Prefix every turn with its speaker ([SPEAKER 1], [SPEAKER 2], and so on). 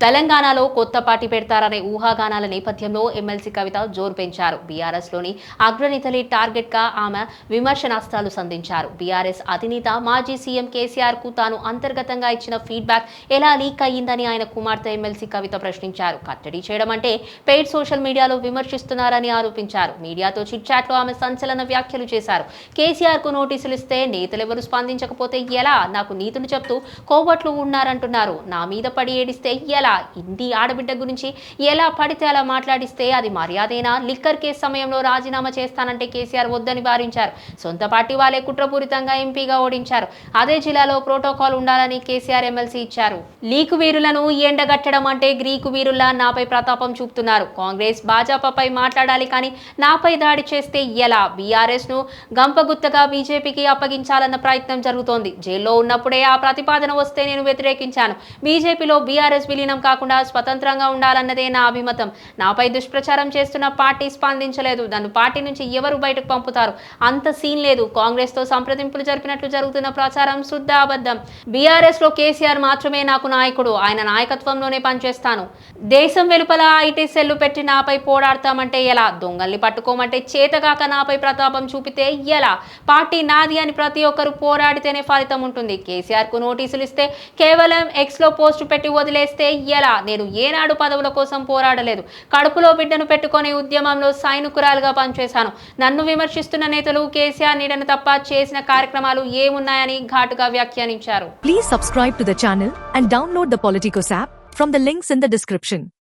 [SPEAKER 1] తెలంగాణలో కొత్త పార్టీ పెడతారనే ఊహాగానాల నేపథ్యంలో ఎమ్మెల్సీ కవిత జోరు పెంచారు. బీఆర్ఎస్లోని అగ్రనేతలే టార్గెట్గా ఆమె విమర్శనాస్త్రాలు సంధించారు. బీఆర్ఎస్ అధినేత మాజీ సీఎం కేసీఆర్కు తాను అంతర్గతంగా ఇచ్చిన ఫీడ్బ్యాక్ ఎలా లీక్ అయ్యిందని ఆయన కుమార్తె ఎమ్మెల్సీ కవిత ప్రశ్నించారు. కట్టడి చేయడం అంటే పెయిడ్ సోషల్ మీడియాలో విమర్శిస్తున్నారని ఆరోపించారు. మీడియాతో చిట్చాట్లో ఆమె సంచలన వ్యాఖ్యలు చేశారు. కేసీఆర్కు నోటీసులు ఇస్తే నేతలెవరూ స్పందించకపోతే ఎలా? నాకు నీతులు చెప్తూ కోవట్లు ఉన్నారంటున్నారు. నా మీద పడి ఏడిస్తే ఎలా? ఇంటి ఆడబిడ్డ గురించి ఎలా పడితే అలా మాట్లాడిస్తే అది మర్యాదేనా? లిక్కర్ కేసు సమయంలో రాజీనామా చేస్తానంటే కేసీఆర్ వద్దని వారించారు. సొంత పార్టీ వాళ్ళే కుట్రపూరితంగా ఎంపీగా ఓడించారు. అదే జిల్లాలో ప్రోటోకాల్ ఉండాలని కేసీఆర్ ఎమ్మెల్సీ ఇచ్చారు. లీకు వీరులను ఎండగట్టడం అంటే గ్రీకు వీరుల్లా నాపై ప్రతాపం చూపుతున్నారు. కాంగ్రెస్ భాజపాపై మాట్లాడాలి కానీ నాపై దాడి చేస్తే ఎలా? బీఆర్ఎస్ ను గంపగుత్తగా బీజేపీకి అప్పగించాలన్న ప్రయత్నం జరుగుతోంది. జైల్లో ఉన్నప్పుడే ఆ ప్రతిపాదన వస్తే నేను వ్యతిరేకించాను. బీజేపీలో బీఆర్ఎస్ విలీనం కాకుండా స్వతంత్రంగా ఉండాలన్నదే నా అభిమతం. నాపై దుష్ప్రచారం చేస్తున్న పార్టీ స్పందించలేదు. నన్ను పార్టీ నుంచి ఎవరు బయటకు పంపుతారు? అంత సీన్ లేదు. కాంగ్రెస్ తో సంప్రదింపులు జరిపినట్లు జరుగుతున్న ప్రచారం శుద్ధ అబద్ధం. బీఆర్ఎస్ లో కేసీఆర్ మాత్రమే నాకు నాయకుడు. ఆయన నాయకత్వంలోనే పనిచేస్తాను. దేశం వెలుపల ఐటీ సెల్లు పెట్టి నాపై పోరాడతామంటే ఎలా? దొంగల్ని పట్టుకోమంటే చేతగాక నాపై ప్రతాపం చూపితే ఎలా? పార్టీ నాది అని ప్రతి ఒక్కరు పోరాడితేనే ఫలితం ఉంటుంది. కేసీఆర్ కు నోటీసులు ఇస్తే కేవలం ఎక్స్ లో పోస్టు పెట్టి వదిలేస్తే ఎలా? నేను ఏనాడు పదవుల కోసం పోరాడలేదు. కడుపులో బిడ్డను పెట్టుకొని ఉద్యమంలో సైనికురాలుగా పనిచేశాను. నన్ను విమర్శిస్తున్న నేతలు కేసీఆర్ నీడను తప్ప చేసిన కార్యక్రమాలు ఏమున్నాయని ఘాటుగా వ్యాఖ్యానించారు.
[SPEAKER 2] Please subscribe to the channel and download the Politicos app from the links in the description.